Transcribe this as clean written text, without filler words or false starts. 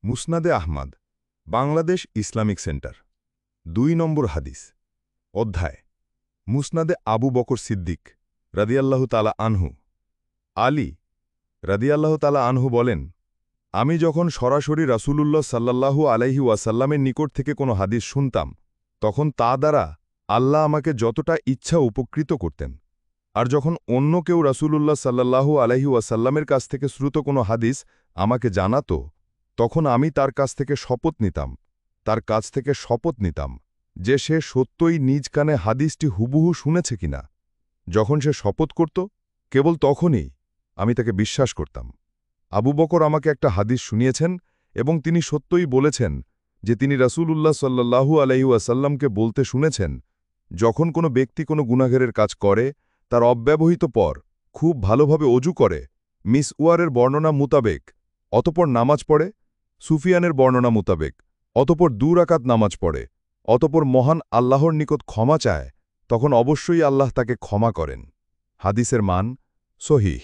মুসনাদে Ahmad, Bangladesh Islamic centre. ২ নম্বর হাদিস। অধ্যায় মুসনাদে আবু বকর সিদ্দিক রাদিয়াল্লাহু তাআলা আনহু। আলী রাদিয়াল্লাহু তাআলা আনহু বলেন, আমি যখন সরাসরি রাসূলুল্লাহ সাল্লাল্লাহু আলাইহি ওয়াসাল্লামের নিকট থেকে কোনো হাদিস শুনতাম, তখন তা দ্বারা আল্লাহ আমাকে যতটা ইচ্ছা উপকৃত করতেন। আর যখন অন্য কেউ রাসূলুল্লাহ সাল্লাল্লাহু আলাইহি ওয়াসাল্লামের কাছ থেকে শ্রুত কোনো হাদিস আমাকে জানাত, তখন আমি তার কাছ থেকে শপথ নিতাম যে সে সত্যই নিজ কানে হাদিসটি হুবহু শুনেছে কিনা। যখন সে শপথ করত, কেবল তখনই আমি তাকে বিশ্বাস করতাম। আবু বকর আমাকে একটা হাদিস শুনিয়েছেন এবং তিনি সত্যই বলেছেন যে তিনি রাসূলুল্লাহ সাল্লাল্লাহু আলাইহি ওয়াসাল্লামকে বলতে শুনেছেন, যখন কোনো ব্যক্তি কোনো গুনাহের কাজ করে, তার অব্যবহিত পর খুব ভালোভাবে অজু করে, মিসওয়ারের বর্ণনা মোতাবেক, অতপর নামাজ পড়ে, সুফিয়ানের বর্ণনা মোতাবেক, অতপর ২ রাকাত নামাজ পড়ে, অতপর মহান আল্লাহর নিকট ক্ষমা চায়, তখন অবশ্যই আল্লাহ তাকে ক্ষমা করেন। হাদিসের মান সহিহ।